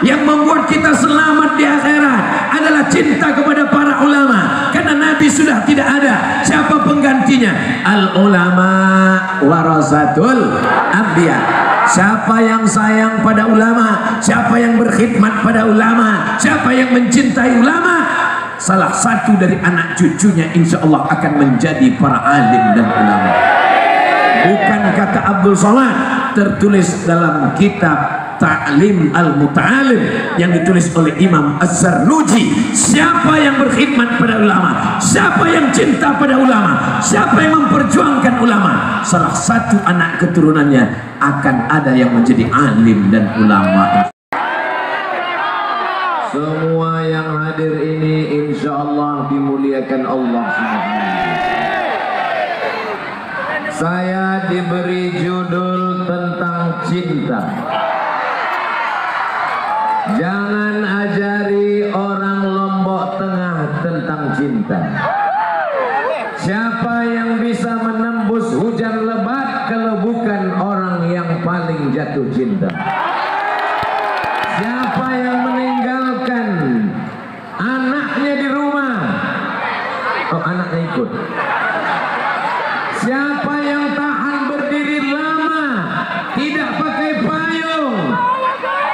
Yang membuat kita selamat di akhirat adalah cinta kepada para ulama. Karena Nabi sudah tidak ada, siapa penggantinya? Al ulama warasatul anbiya. Siapa yang sayang pada ulama, siapa yang berkhidmat pada ulama, siapa yang mencintai ulama, salah satu dari anak cucunya insya Allah akan menjadi para alim dan ulama. Bukan kata Abdul Somad, tertulis dalam kitab Ta'lim Al-Muta'alim yang ditulis oleh Imam Az-Zarnuji. Siapa yang berkhidmat pada ulama, siapa yang cinta pada ulama, siapa yang memperjuangkan ulama, salah satu anak keturunannya akan ada yang menjadi alim dan ulama. Semua yang hadir ini insya Allah dimuliakan Allah Subhanahu. Saya diberi judul tentang cinta. Jangan ajari orang Lombok Tengah tentang cinta. Siapa yang bisa menembus hujan lebat kalau bukan orang yang paling jatuh cinta? Siapa yang meninggalkan anaknya di rumah? Oh, anaknya ikut. Siapa yang tahan berdiri lama, tidak pakai payung,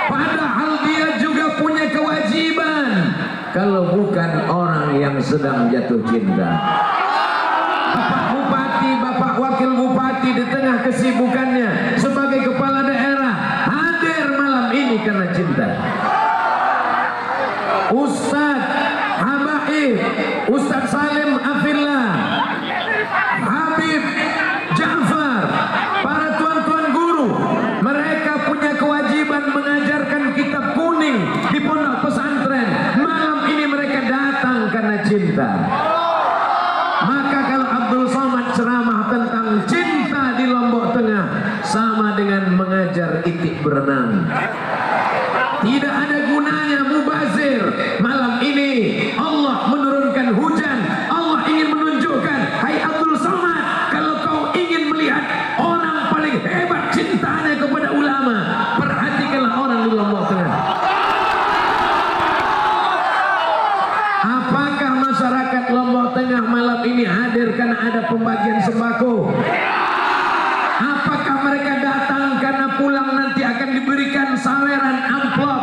padahal dia juga punya kewajiban, kalau bukan orang yang sedang jatuh cinta? Bapak Bupati, Bapak Wakil Bupati di tengah kesibukannya sebagai kepala daerah hadir malam ini karena cinta. Ustadz Habaib, Ustadz Salim Afillah, Habib Ja'far, para tuan-tuan guru, mereka punya kewajiban mengajarkan kitab kuning di pondok pesantren. Malam ini mereka datang karena cinta. Maka kalau Abdul Somad ceramah tentang cinta di Lombok Tengah, sama dengan mengajar itik berenang. Tidak ada gunanya mubazir. Malam ini Allah menurunkan hujan. Allah ingin menunjukkan, hai Abdul Somad, kalau kau ingin melihat orang paling hebat cintanya kepada ulama, perhatikanlah orang di Lombok Tengah. Apakah masyarakat Lombok Tengah malam ini hadir karena ada pembagian sembako? Apakah mereka datang karena pulang nanti akan diberikan saweran amplop?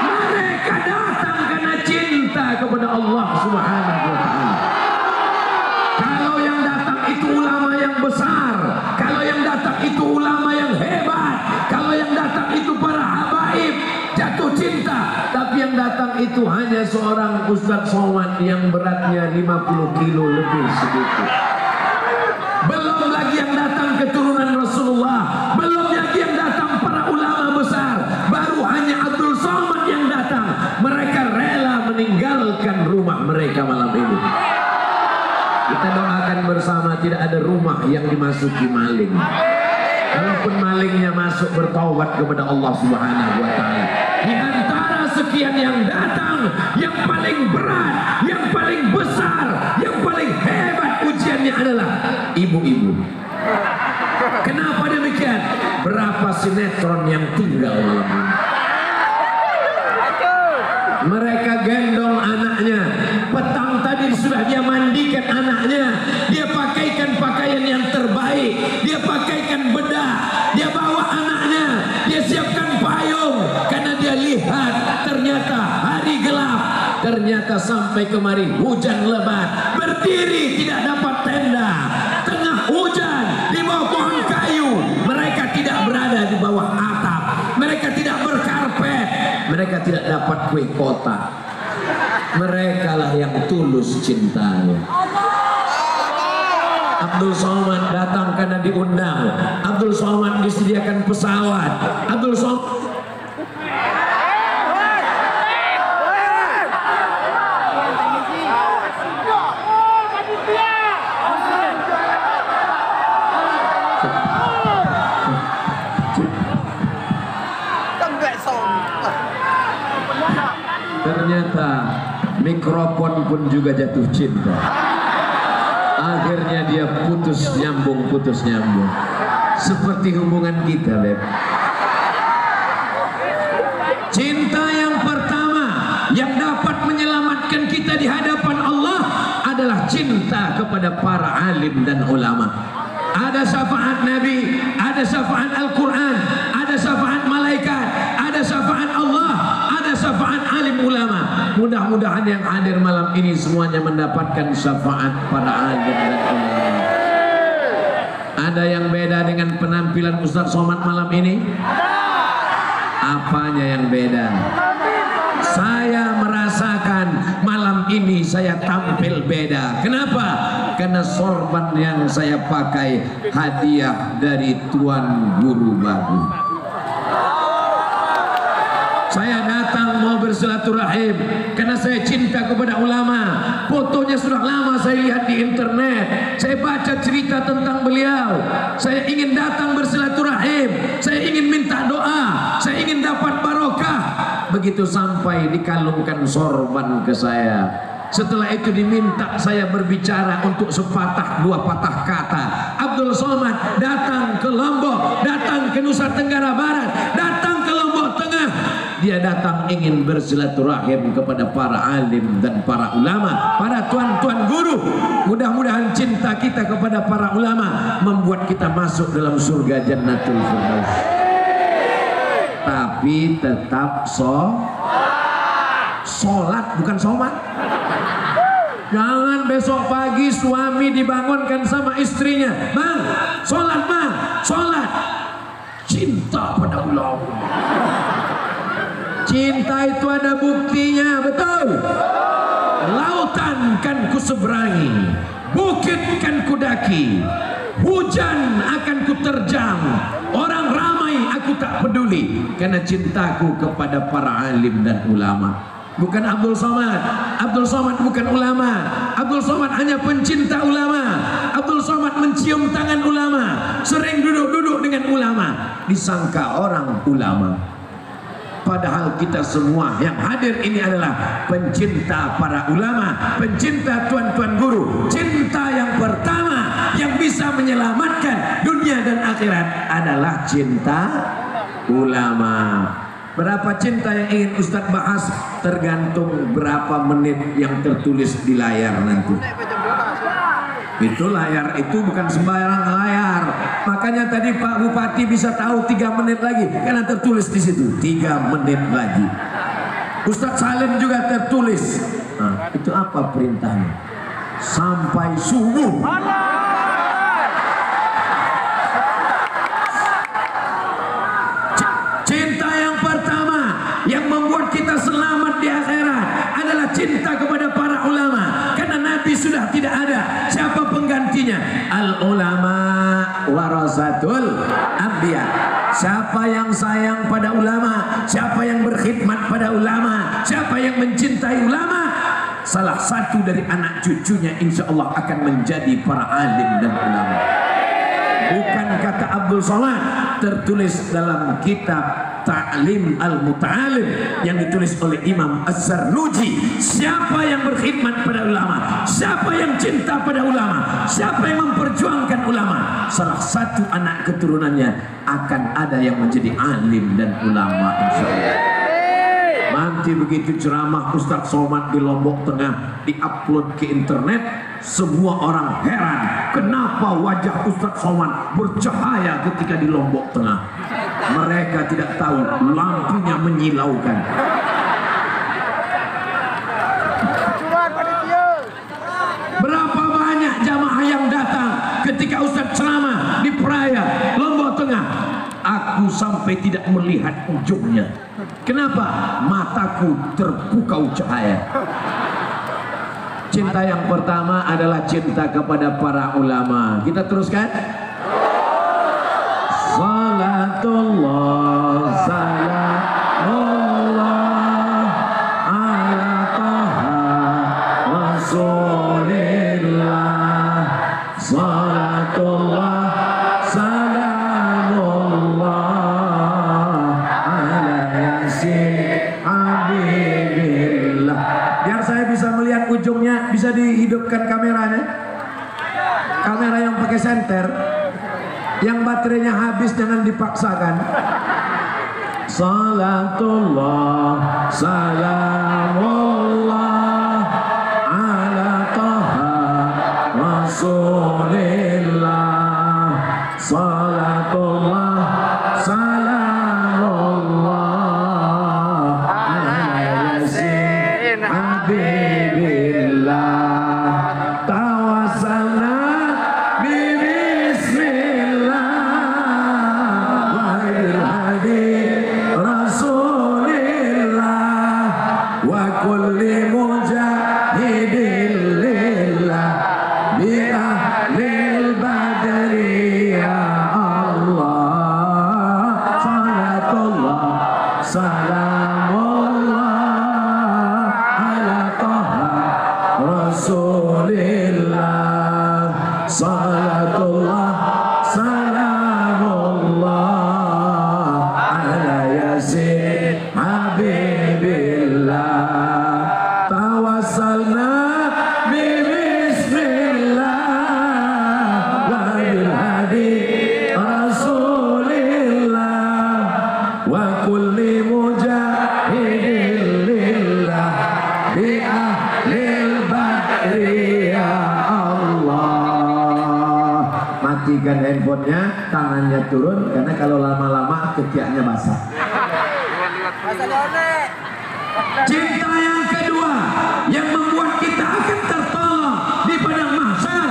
Mereka datang karena cinta kepada Allah Subhanahu wa ta'ala. Kalau yang datang itu ulama yang besar, kalau yang datang itu ulama yang hebat, kalau yang datang itu para habaib jatuh cinta, tapi yang datang itu hanya seorang Ustadz Somad yang beratnya 50 kilo lebih sedikit. Belum lagi yang datang keturunan Rasulullah, belum lagi yang datang para ulama besar, baru hanya Abdul Somad yang datang. Mereka rela meninggalkan rumah mereka malam ini. Kita doakan bersama tidak ada rumah yang dimasuki maling. Kalaupun malingnya masuk, bertaubat kepada Allah Subhanahu wa ta'ala. Di antara sekian yang datang, yang paling berat, yang paling besar, yang paling hebat ujiannya adalah ibu-ibu. Kenapa demikian? Berapa sinetron yang tinggal malam ini? Mereka gendong anaknya. Petang tadi sudah dia mandikan anaknya. Dia pakaikan pakaian yang terbaik. Dia pakaikan bedah. Dia bawa anaknya. Dia siapkan payung. Karena dia lihat ternyata hari gelap. Ternyata sampai kemari hujan lebat. Berdiri tidak dapat tenda. Tengah hujan di bawah pohon kayu. Mereka tidak berada di bawah atap. Mereka tidak berkarpet. Mereka tidak dapat kue kotak. Mereka lah yang tulus cintanya. Abdul Somad datang karena diundang. Abdul Somad disediakan pesawat. Abdul Somad ternyata mikrofon pun juga jatuh cinta. Akhirnya dia putus nyambung. Seperti hubungan kita, Beb. kita kepada para alim dan ulama. Ada syafaat Nabi, ada syafaat Al-Quran, ada syafaat malaikat, ada syafaat Allah, ada syafaat alim ulama. Mudah-mudahan yang hadir malam ini semuanya mendapatkan syafaat para alim dan ulama. Ada yang beda dengan penampilan Ustaz Somad malam ini? Apanya yang beda? Saya merasakan malam ini saya tampil beda. Kenapa? Karena sorban yang saya pakai hadiah dari Tuan Guru Baru. Saya datang mau bersilaturahim karena saya cinta kepada ulama. Fotonya sudah lama saya lihat di internet. Saya baca cerita tentang beliau. Saya ingin datang bersilaturahim. Saya ingin minta doa. Saya ingin dapat barokah. Begitu sampai dikalungkan sorban ke saya. Setelah itu diminta saya berbicara untuk sepatah dua patah kata. Abdul Somad datang ke Lombok, datang ke Nusa Tenggara Barat, datang ke Lombok Tengah. Dia datang ingin bersilaturahim kepada para alim dan para ulama, para tuan-tuan guru. Mudah-mudahan cinta kita kepada para ulama membuat kita masuk dalam surga Jannatul Firdaus. Tapi tetap sholat, bukan somat. Jangan besok pagi suami dibangunkan sama istrinya, bang, sholat bang, sholat. Cinta pada ulama. Cinta itu ada buktinya, betul. Lautan kan ku seberangi, bukit kan ku daki, hujan akan ku terjang, orang ramai aku tak peduli, karena cintaku kepada para alim dan ulama. Bukan Abdul Somad. Abdul Somad bukan ulama. Abdul Somad hanya pencinta ulama. Abdul Somad mencium tangan ulama, sering duduk-duduk dengan ulama, disangka orang ulama. Padahal kita semua yang hadir ini adalah pencinta para ulama, pencinta tuan-tuan guru. Cinta yang pertama yang bisa menyelamatkan dunia dan akhirat adalah cinta ulama. Berapa cinta yang ingin Ustadz bahas tergantung berapa menit yang tertulis di layar nanti. Itu layar itu bukan sembarang layar. Makanya tadi Pak Bupati bisa tahu 3 menit lagi karena tertulis di situ 3 menit lagi. Ustadz Salim juga tertulis. Nah, itu apa perintahnya? Sampai subuh. Cinta yang pertama yang membuat kita selamat di akhirat adalah cinta kepada para ulama. Karena Nabi sudah tidak ada, siapa penggantinya? Al ulama warasatul anbiya. Siapa yang sayang pada ulama, siapa yang berkhidmat pada ulama, siapa yang mencintai ulama, salah satu dari anak cucunya insya Allah akan menjadi para alim dan ulama. Bukan kata Abdul Somad, tertulis dalam kitab Ta'lim Al-Muta'alim yang ditulis oleh Imam Az-Zarnuji. Siapa yang berkhidmat pada ulama, siapa yang cinta pada ulama, siapa yang memperjuangkan ulama, salah satu anak keturunannya akan ada yang menjadi alim dan ulama insyaallah. Nanti begitu ceramah Ustadz Somad di Lombok Tengah diupload ke internet, semua orang heran kenapa wajah Ustadz Somad bercahaya ketika di Lombok Tengah. Mereka tidak tahu lampunya menyilaukan. Berapa banyak jamaah yang datang ketika Ustadz ceramah di Peraya Lombok Tengah. Aku sampai tidak melihat ujungnya. Kenapa? Mataku terpukau cahaya. Cinta yang pertama adalah cinta kepada para ulama. Kita teruskan. Salatullah salamullah ala taha rasulillah. Salatullah salamullah ala yasin habibillah. Biar saya bisa melihat ujungnya, bisa dihidupkan kameranya. Kamera yang pakai senter. Yang baterainya habis jangan dipaksakan. Salatullah salamullah ala taha Rasulillah. Salatullah salamullah ala yasin habibillah. Tawassalna bismillah wa hadi Rasulillah wa kulli mujahidin lillah bi ahlil badri ya Allah. Salatullah salamullah ala taha Rasulillah. Salatullah salamullah ala yasin habibillah. Tawassalna bismillah wa bil hadi Rasulillah wa kulli mujahidin lillah bi ahlil badri ya Allah. Matikan handphonenya, tangannya turun karena kalau lama-lama ketiaknya basah. Cinta yang kedua yang membuat kita akan tertolong di padang mahsyar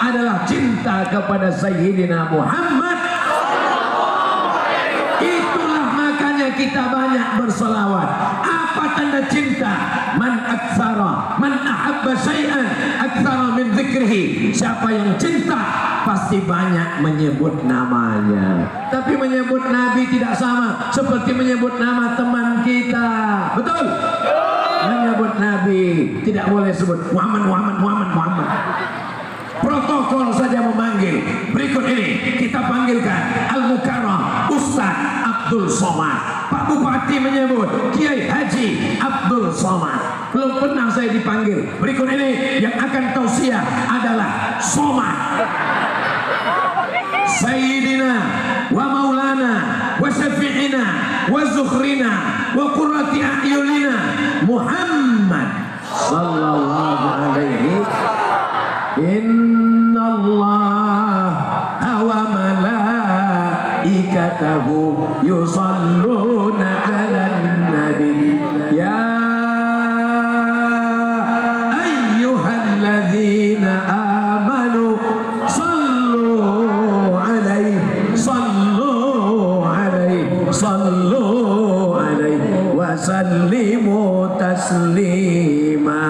adalah cinta kepada Sayyidina Muhammad. Itulah makanya kita banyak berselawat. Apa tanda cinta? Man aktsara, man ahabba syai'an aktsara min dzikrihi. Siapa yang cinta pasti banyak menyebut namanya. Tapi menyebut Nabi tidak sama seperti menyebut nama teman kita. Betul? Menyebut Nabi tidak boleh sebut Muhammad, Muhammad, Muhammad, Muhammad. Protokol saja memanggil. Berikut ini kita panggilkan Al-Mukarram Ustaz Abdul Somad. Pak Bupati menyebut Kiai Haji Abdul Somad. Belum pernah saya dipanggil. Berikut ini yang akan tausiah adalah Somad. Sayyidina wa maulana wa syafi'ina wa zukhrina wa qurrati a'yunina Muhammad sallallahu alaihi. Inna Allah wa malaikatahu yusalluna 'alan nabi ya ayyuhalladzina amanu sallu 'alaihi wa sallimu taslima.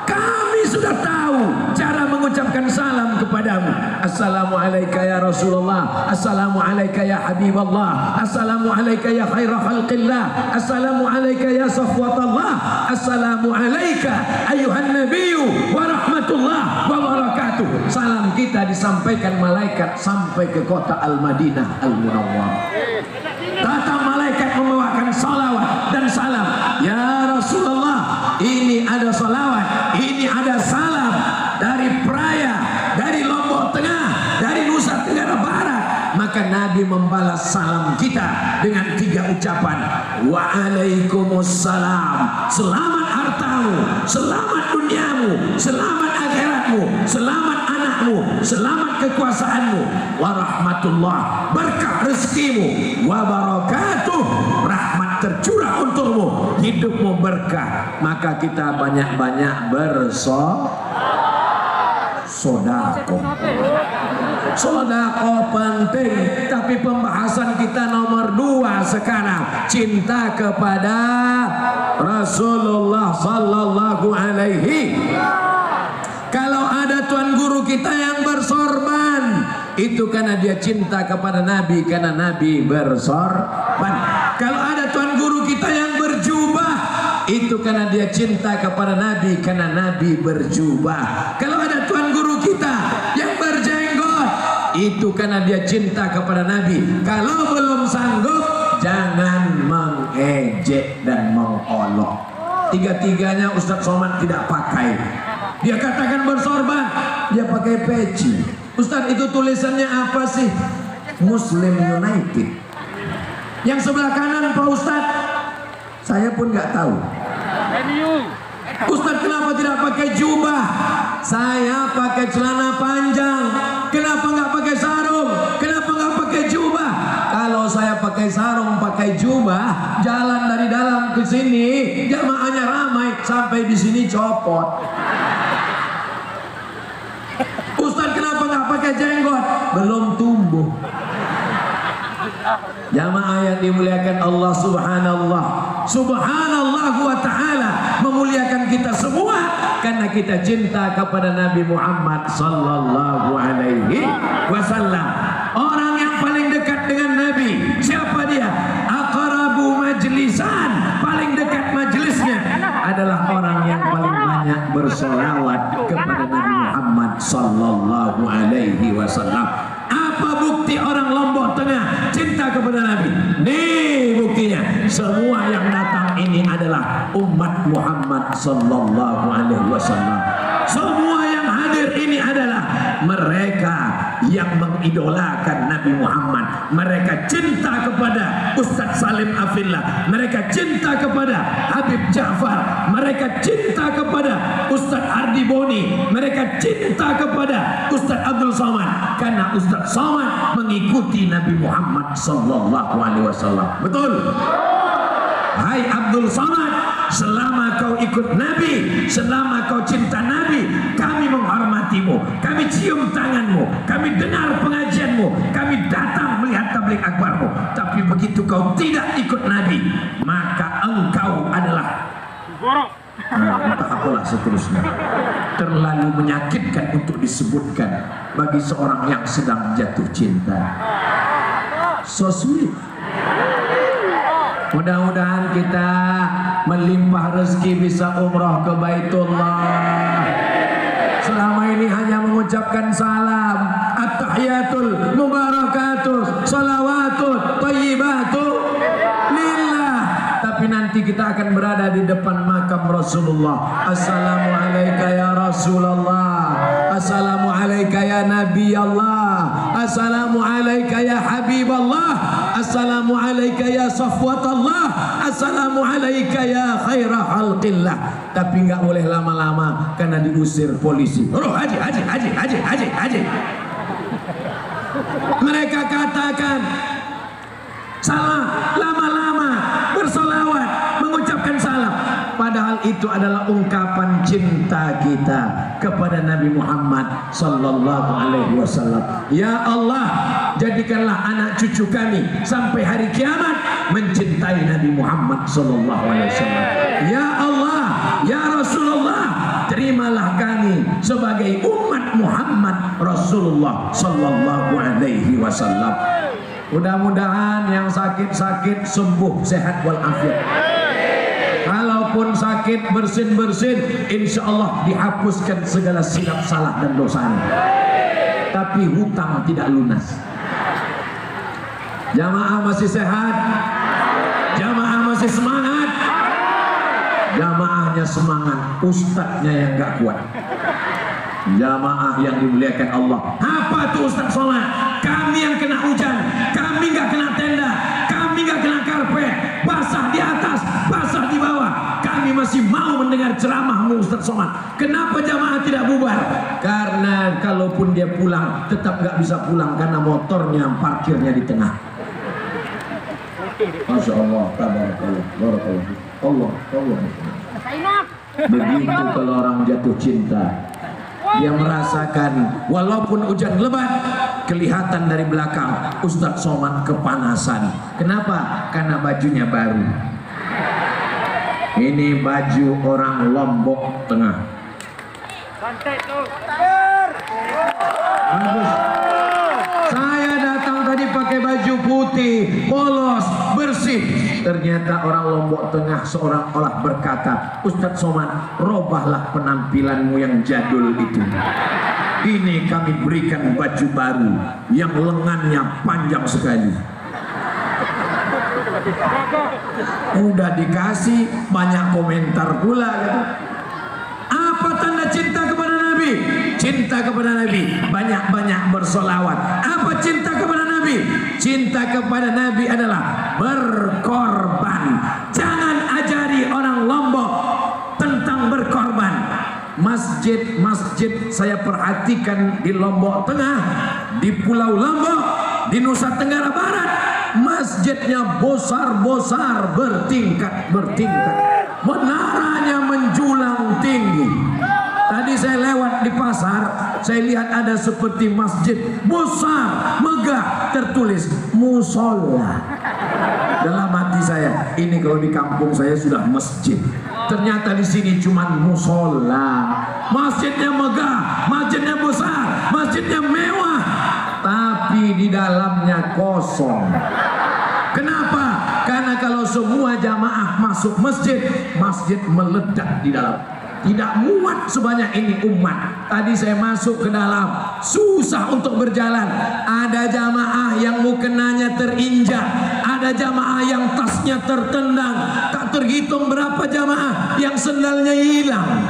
Kami sudah tahu cara mengucapkan salam kepadamu. Assalamualaikum ya Rasulullah, Assalamualaikum ya Habiballah, Assalamualaikum ya khaira khalqillah, Assalamualaikum ya safwatallah, Assalamualaikum ayuhan nabiyyu wa rahmatullah wa barakatuh. Salam kita disampaikan malaikat sampai ke kota Al-Madinah Al-Munawwarah. Datang malaikat membawakan salawat dan salam. Ya Rasulullah, ini ada salawat, ini ada salam dari Praia, dari Lombok Tengah, dari Nusa Tenggara Barat. Maka Nabi membalas salam kita dengan 3 ucapan. Waalaikumsalam. Selamat hartamu, selamat duniamu, selamat akhiratmu, selamat anakmu, selamat kekuasaanmu. Warahmatullah, berkah rezekimu. Wabarakatuh, rahmat tercurah untukmu, hidupmu berkah. Maka kita banyak-banyak bersodako. Sodako penting, tapi pembahasan kita nomor 2 sekarang, cinta kepada Rasulullah sallallahu alaihi. Kalau ada tuan guru kita yang bersorban, itu karena dia cinta kepada Nabi, karena Nabi bersorban. Kalau ada tuan guru kita yang berjubah, itu karena dia cinta kepada Nabi, karena Nabi berjubah. Kalau ada tuan guru kita yang berjenggot, itu karena dia cinta kepada Nabi. Kalau belum sanggup, jangan mengejek dan mengolok. 3-tiganya Ustadz Somad tidak pakai. Dia katakan bersorban, dia pakai peci. Ustadz, itu tulisannya apa sih? Muslim United. Yang sebelah kanan Pak Ustadz, saya pun nggak tahu. Ustaz, kenapa tidak pakai jubah? Saya pakai celana panjang. Kenapa nggak pakai sarung? Kenapa nggak pakai jubah? Kalau saya pakai sarung, pakai jubah, jalan dari dalam ke sini, jamaahnya ramai, sampai di sini copot. Ustaz, kenapa nggak pakai jenggot? Belum tumbuh. Jamaah yang dimuliakan Allah subhanallah, subhanallah wa ta'ala, memuliakan kita semua karena kita cinta kepada Nabi Muhammad sallallahu alaihi wasallam. Orang yang paling dekat dengan Nabi, siapa dia? Aqrabu majlisan, paling dekat majelisnya adalah orang yang paling banyak bersolawat kepada Nabi Muhammad sallallahu alaihi wasallam. Apa bukti orang Lombok Tengah cinta kepada Nabi? Nih buktinya. Semua yang datang ini adalah umat Muhammad sallallahu alaihi wasallam. Semua yang hadir ini adalah mereka yang mengidolakan Nabi Muhammad. Mereka cinta kepada Ustadz Salim Afillah. Mereka cinta kepada Habib Ja'far. Mereka cinta kepada Ustadz Ardi Boni. Mereka cinta kepada Ustadz Abdul Somad. Karena Ustadz Somad mengikuti Nabi Muhammad sallallahu alaihi wasallam. Betul? Hai Abdul Somad, selama kau ikut Nabi, selama kau cinta Nabi, kami menghormatimu, kami cium tanganmu, kami dengar pengajianmu, kami datang melihat tabligh akbarmu. Tapi begitu kau tidak ikut Nabi, maka engkau adalah entah apalah seterusnya. Terlalu menyakitkan untuk disebutkan bagi seorang yang sedang jatuh cinta. So sweet. Mudah-mudahan kita melimpah rezeki bisa umrah ke Baitullah. Selama ini hanya mengucapkan salam, at-tahiyatul mubarakatul, salawatut thayyibatu lillah. Tapi nanti kita akan berada di depan makam Rasulullah. Assalamualaikum ya Rasulullah. Assalamualaikum ya Nabi Allah. Assalamualaikum ya Habib Allah. Assalamualaikum ya Safwatullah. Assalamualaikum ya khairah khalqillah. Tapi nggak boleh lama-lama karena diusir polisi. Haji. Mereka katakan salah, lama-lama bersolawat, mengucapkan salam. Padahal itu adalah ungkapan cinta kita kepada Nabi Muhammad sallallahu alaihi wasallam. Ya Allah, jadikanlah anak cucu kami sampai hari kiamat mencintai Nabi Muhammad sallallahu alaihi wasallam. Ya Allah, ya Rasulullah, terimalah kami sebagai umat Muhammad Rasulullah sallallahu alaihi wasallam. Mudah-mudahan yang sakit-sakit sembuh, sehat walafiat. Kalaupun sakit bersin-bersin, insya Allah dihapuskan segala silap salah dan dosanya. Tapi hutang tidak lunas. Jamaah masih sehat? Jamaah masih semangat? Jamaahnya semangat, ustadznya yang gak kuat. Jamaah yang dimuliakan Allah. Apa tuh Ustaz Somad? Kami yang kena hujan, kami gak kena tenda, kami gak kena karpet, basah di atas, basah di bawah. Kami masih mau mendengar ceramahmu Ustaz Somad. Kenapa jamaah tidak bubar? Karena kalaupun dia pulang, tetap gak bisa pulang karena motornya parkirnya di tengah. Masya Allah, tabarakallah, barakallah. Allah. Begitu kalau orang jatuh cinta, dia merasakan walaupun hujan lebat, kelihatan dari belakang Ustadz Somad kepanasan. Kenapa? Karena bajunya baru. Ini baju orang Lombok Tengah. Bagus. Saya datang tadi pakai baju putih, polos, bersih. Ternyata orang Lombok Tengah seorang olah berkata, Ustadz Somad, robahlah penampilanmu yang jadul itu. Ini kami berikan baju baru yang lengannya panjang sekali. Udah dikasih banyak komentar pula gitu. Apa tanda cinta kepada Nabi? Cinta kepada Nabi banyak-banyak bersolawat. Apa cinta kepada Nabi? Cinta kepada Nabi adalah berkorban. Jangan ajari orang Lombok tentang berkorban. masjid-masjid saya perhatikan di Lombok Tengah, di Pulau Lombok, di Nusa Tenggara Barat, masjidnya besar-besar, bertingkat-bertingkat, menaranya menjulang tinggi. Tadi saya lewat di pasar, saya lihat ada seperti masjid besar, megah, tertulis musola. Dalam hati saya, ini kalau di kampung saya sudah masjid. Ternyata di sini cuma musola. Masjidnya megah, masjidnya besar, masjidnya mewah, tapi di dalamnya kosong. Kenapa? Karena kalau semua jamaah masuk masjid, masjid meledak di dalam. Tidak muat sebanyak ini umat. Tadi saya masuk ke dalam, susah untuk berjalan. Ada jamaah yang mukenanya terinjak, ada jamaah yang tasnya tertendang. Tak terhitung berapa jamaah yang sendalnya hilang.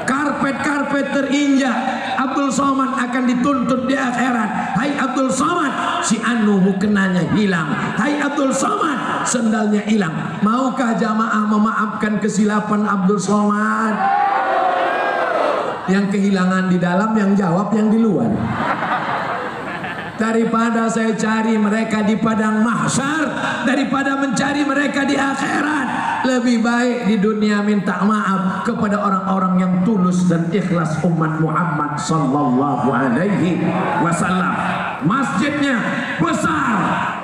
Karpet-karpet terinjak. Abdul Somad akan dituntut di akhirat. Hai Abdul Somad, si anu mukenanya hilang. Hai Abdul Somad, sendalnya hilang. Maukah jamaah memaafkan kesilapan Abdul Somad? Yang kehilangan di dalam, yang jawab yang di luar. Daripada saya cari mereka di padang mahsyar, daripada mencari mereka di akhirat, lebih baik di dunia minta maaf kepada orang-orang yang tulus dan ikhlas umat Muhammad sallallahu alaihi wasallam. Masjidnya besar,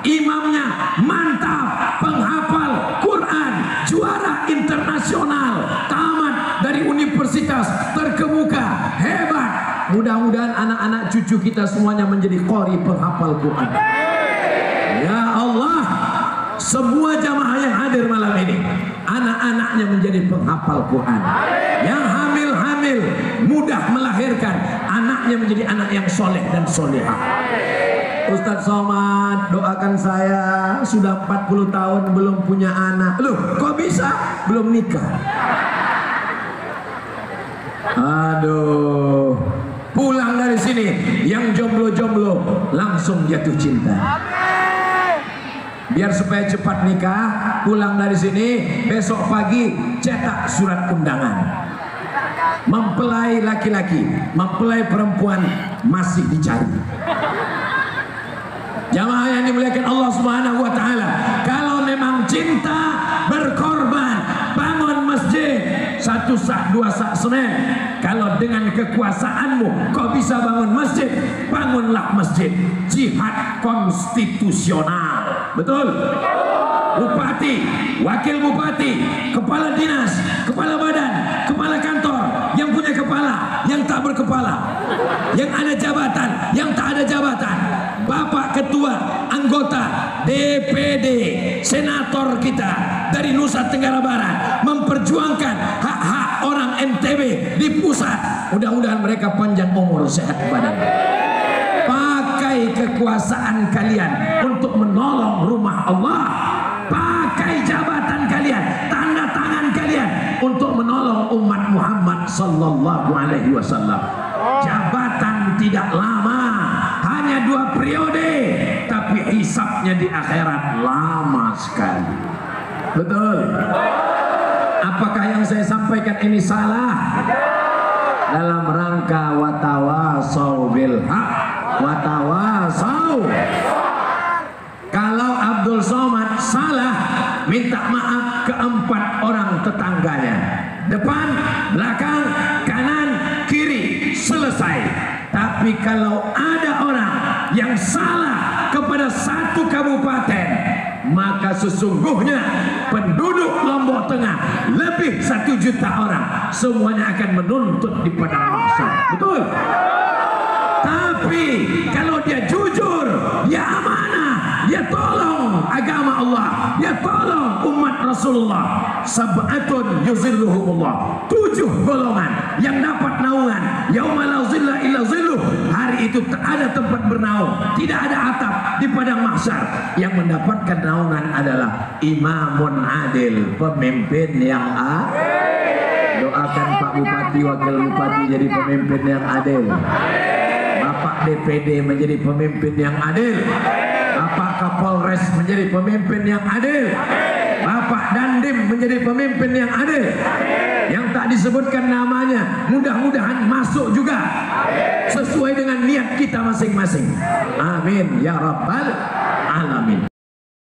imamnya mantap, penghafal Quran, juara internasional, tamat dari universitas terkemuka, hebat. Mudah-mudahan anak-anak cucu kita semuanya menjadi qori, penghafal Quran. Ya Allah, semua jamaah yang hadir malam ini, anak-anaknya menjadi penghafal Quran. Yang hamil-hamil, mudah melahirkan, anaknya menjadi anak yang soleh dan solehah. Ustadz Somad, doakan saya, sudah 40 tahun belum punya anak. Loh, kok bisa? Belum nikah. Aduh, pulang dari sini yang jomblo-jomblo langsung jatuh cinta. Biar supaya cepat nikah, pulang dari sini besok pagi cetak surat undangan. Mempelai laki-laki, mempelai perempuan masih dicari. Jamaah yang dimuliakan Allah Subhanahu wa taala, kalau memang cinta berkorban, bangun masjid 1 sak 2 sak Senin. Kalau dengan kekuasaanmu kau bisa bangun masjid, bangunlah masjid. Jihad konstitusional. Betul? Bupati, wakil bupati, kepala dinas, kepala badan, kepala kantor, yang punya kepala, yang tak berkepala, yang ada jabatan, yang tak ada jabatan, Bapak Ketua, anggota DPD, senator kita dari Nusa Tenggara Barat memperjuangkan hak-hak orang NTB di pusat. Mudah-mudahan mereka panjang umur, sehat badan. Pakai kekuasaan kalian untuk menolong rumah Allah. Pakai jabatan kalian, tanda tangan kalian untuk menolong umat Muhammad sallallahu alaihi wasallam. Jabatan tidak lama, hanya 2 periode, tapi hisabnya di akhirat lama sekali. Betul? Apakah yang saya sampaikan ini salah? Dalam rangka watawasau bil haq, watawasau. Kalau Abdul Somad salah, minta maaf ke 4 orang tetangganya. Depan, belakang, kanan, kiri, selesai. Tapi kalau ada orang yang salah kepada 1 kabupaten, maka sesungguhnya penduduk Lombok Tengah lebih 1 juta orang, semuanya akan menuntut di padang mahsyar. Betul? Tapi kalau dia jujur, dia amanah, dia tolong agama Allah, dia tolong umat Rasulullah. Sab'atun yuzilluhumullah, 7 golongan yang dapat naungan. Yauma la zilla illa zilluh, hari itu tak ada tempat bernaung, tidak ada atap di padang mahsyar. Yang mendapatkan naungan adalah imamun adil, pemimpin yang adil. Doakan Pak Bupati, Wakil Bupati jadi pemimpin yang adil. Bapak DPD menjadi pemimpin yang adil. Bapak Kapolres menjadi pemimpin yang adil. Bapak Dandim menjadi pemimpin yang adil. Yang tak disebutkan namanya, mudah-mudahan masuk juga sesuai dengan niat kita masing-masing. Amin ya rabbal alamin.